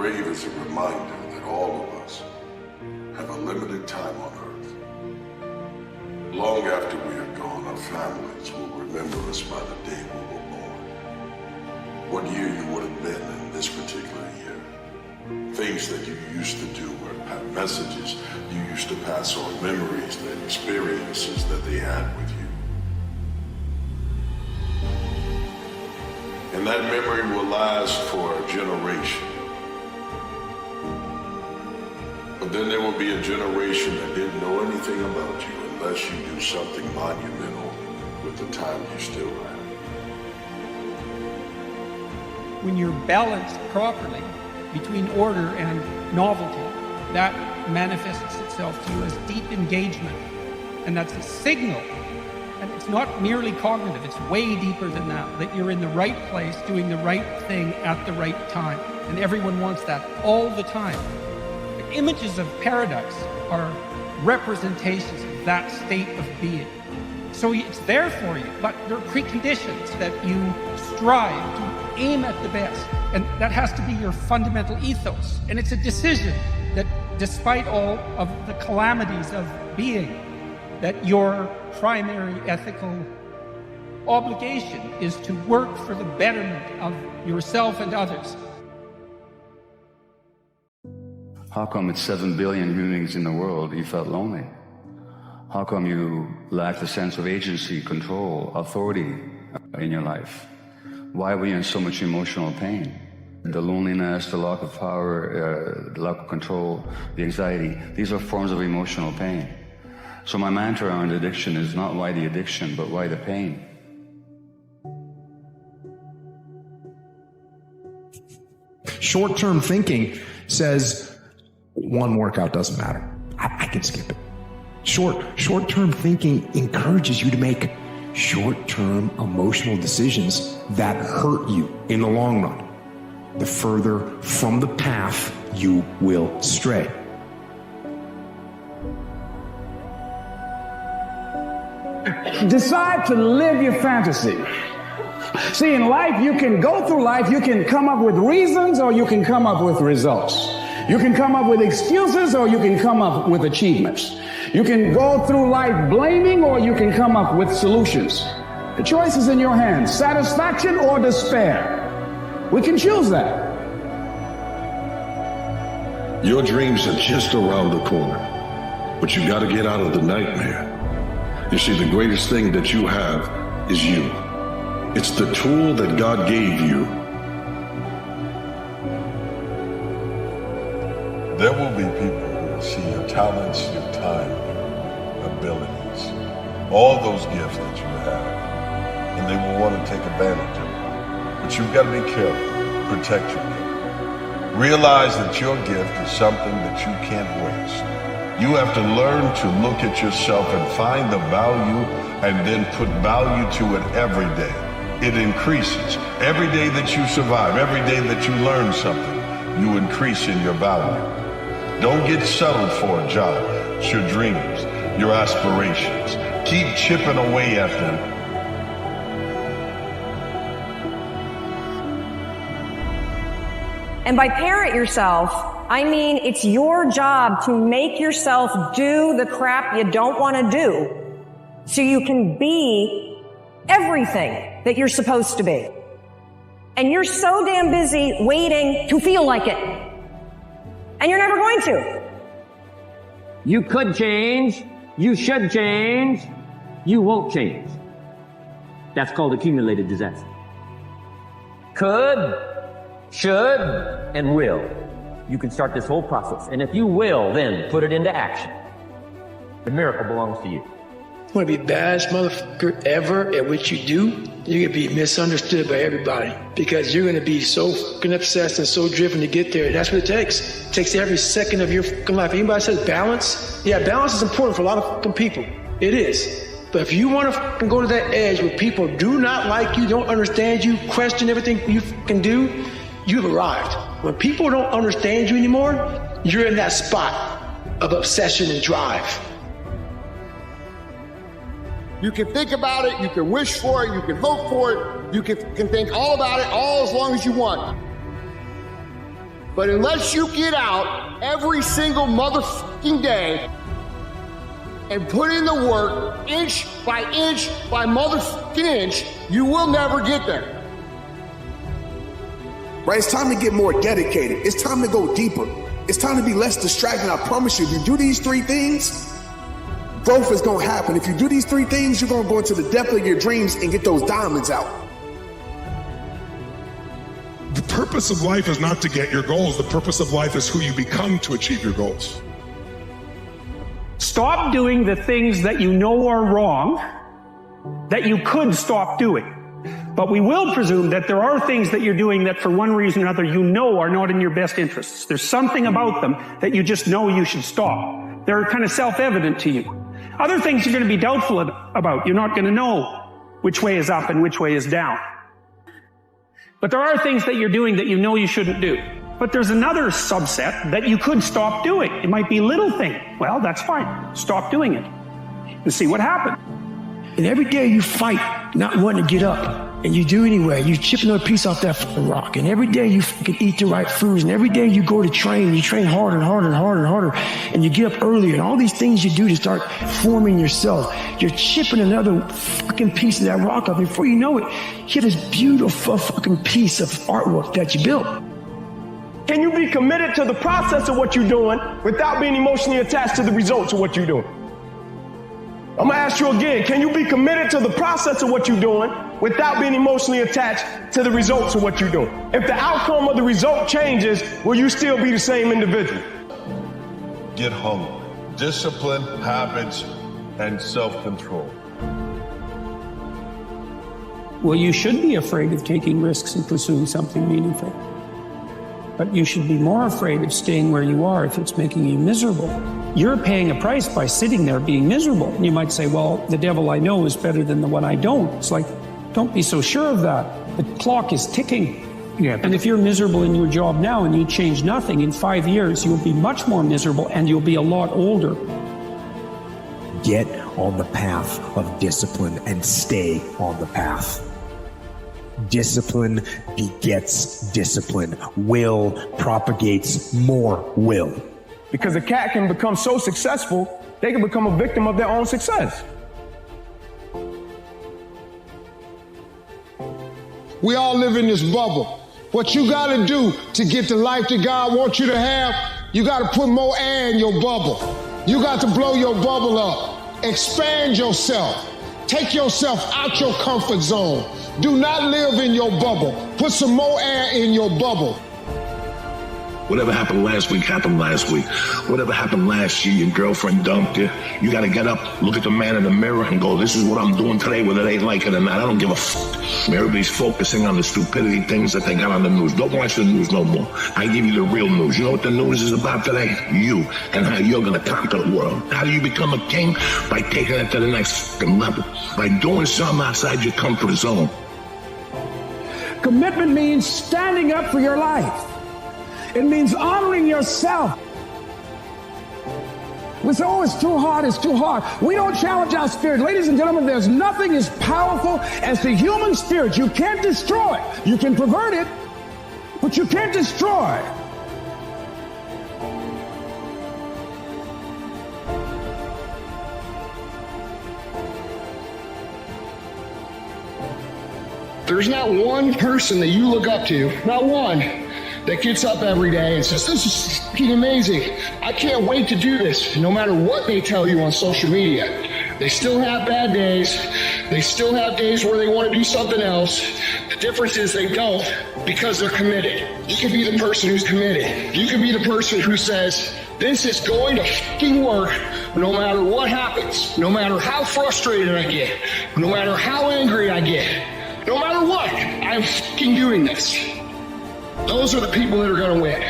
grave is a reminder that all of us have a limited time on earth. Long after we are gone, our families will remember us by the day we were born. What year you would have been in this particular year. Things that you used to do, or messages you used to pass on, memories and experiences that they had with you. And that memory will last for a generation. But then there will be a generation that didn't know anything about you unless you do something monumental with the time you still have. When you're balanced properly between order and novelty, that manifests itself to you as deep engagement. And that's a signal. And it's not merely cognitive, it's way deeper than that you're in the right place, doing the right thing at the right time. And everyone wants that all the time. The images of paradise are representations of that state of being. So it's there for you, but there are preconditions that you strive to aim at the best. And that has to be your fundamental ethos. And it's a decision that, despite all of the calamities of being, that your primary ethical obligation is to work for the betterment of yourself and others. How come it's 7 billion human beings in the world you felt lonely? How come you lacked a sense of agency, control, authority in your life? Why were you in so much emotional pain? The loneliness, the lack of power, the lack of control, the anxiety, these are forms of emotional pain. So my mantra around addiction is not why the addiction, but why the pain. Short-term thinking says one workout doesn't matter. I can skip it. Short-term thinking encourages you to make short-term emotional decisions that hurt you in the long run. The further from the path you will stray. Decide to live your fantasy. See, in life, you can go through life, you can come up with reasons or you can come up with results. You can come up with excuses or you can come up with achievements. You can go through life blaming or you can come up with solutions. The choice is in your hands, satisfaction or despair. We can choose that. Your dreams are just around the corner, but you got to get out of the nightmare. You see, the greatest thing that you have is you. It's the tool that God gave you. There will be people who will see your talents, your time, your abilities, all those gifts that you have, and they will want to take advantage of it. But you've got to be careful, protect your gift. Realize that your gift is something that you can't waste. You have to learn to look at yourself and find the value and then put value to it every day. It increases. Every day that you survive, every day that you learn something, you increase in your value. Don't get settled for a job. It's your dreams, your aspirations. Keep chipping away at them. And by parent yourself, I mean it's your job to make yourself do the crap you don't want to do so you can be everything that you're supposed to be. And you're so damn busy waiting to feel like it. And you're never going to. You could change. You should change. You won't change. That's called accumulated disaster. Could, should, and will. You can start this whole process. And if you will, then put it into action. The miracle belongs to you. You want to be the baddest motherfucker ever at what you do, you're going to be misunderstood by everybody because you're going to be so fucking obsessed and so driven to get there. That's what it takes. It takes every second of your fucking life. Anybody says balance? Yeah, balance is important for a lot of fucking people. It is. But if you want to fucking go to that edge where people do not like you, don't understand you, question everything you fucking do, you've arrived. When people don't understand you anymore, you're in that spot of obsession and drive. You can think about it, you can wish for it, you can hope for it, you can think all about it all as long as you want. But unless you get out every single motherfucking day and put in the work, inch by motherfucking inch, you will never get there. Right? It's time to get more dedicated. It's time to go deeper. It's time to be less distracted. I promise you, if you do these 3 things, growth is going to happen. If you do these 3 things, you're going to go into the depth of your dreams and get those diamonds out. The purpose of life is not to get your goals. The purpose of life is who you become to achieve your goals. Stop doing the things that you know are wrong that you could stop doing. But we will presume that there are things that you're doing that for one reason or another you know are not in your best interests. There's something about them that you just know you should stop. They're kind of self-evident to you. Other things you're going to be doubtful about. You're not going to know which way is up and which way is down. But there are things that you're doing that you know you shouldn't do. But there's another subset that you could stop doing. It might be a little thing. Well, that's fine. Stop doing it and see what happens. And every day you fight not wanting to get up. And you do anyway. You chip another piece off that fucking rock. And every day you fucking eat the right foods. And every day you go to train. You train harder and harder and harder and harder. And you get up earlier. And all these things you do to start forming yourself. You're chipping another fucking piece of that rock up. Before you know it, you have this beautiful fucking piece of artwork that you built. Can you be committed to the process of what you're doing without being emotionally attached to the results of what you're doing? I'm gonna ask you again, can you be committed to the process of what you're doing without being emotionally attached to the results of what you're doing? If the outcome of the result changes, will you still be the same individual? Get hungry. Discipline, habits, and self-control. Well, you should be afraid of taking risks and pursuing something meaningful. But you should be more afraid of staying where you are if it's making you miserable. You're paying a price by sitting there being miserable. And you might say, well, the devil I know is better than the one I don't. It's like, don't be so sure of that. The clock is ticking. Yeah. And if you're miserable in your job now and you change nothing, in 5 years, you'll be much more miserable and you'll be a lot older. Get on the path of discipline and stay on the path. Discipline begets discipline. Will propagates more will. Because a cat can become so successful, they can become a victim of their own success. We all live in this bubble. What you gotta do to get the life that God wants you to have, you gotta put more air in your bubble. You got to blow your bubble up. Expand yourself. Take yourself out your comfort zone. Do not live in your bubble. Put some more air in your bubble. Whatever happened last week happened last week. Whatever happened last year, your girlfriend dumped you. You got to get up, look at the man in the mirror and go, this is what I'm doing today, whether they like it or not. I don't give a fuck. Everybody's focusing on the stupidity things that they got on the news. Don't watch the news no more. I give you the real news. You know what the news is about today? You and how you're going to conquer the world. How do you become a king? By taking it to the next fucking level. By doing something outside your comfort zone. Commitment means standing up for your life. It means honoring yourself. We say, oh, it's too hard, it's too hard. We don't challenge our spirit. Ladies and gentlemen, there's nothing as powerful as the human spirit. You can't destroy it. You can pervert it, but you can't destroy it. There's not one person that you look up to, not one, that gets up every day and says, this is fucking amazing. I can't wait to do this. No matter what they tell you on social media. They still have bad days. They still have days where they want to do something else. The difference is they don't because they're committed. You can be the person who's committed. You can be the person who says, this is going to fucking work no matter what happens. No matter how frustrated I get. No matter how angry I get. No matter what, I'm fucking doing this. Those are the people that are going to win.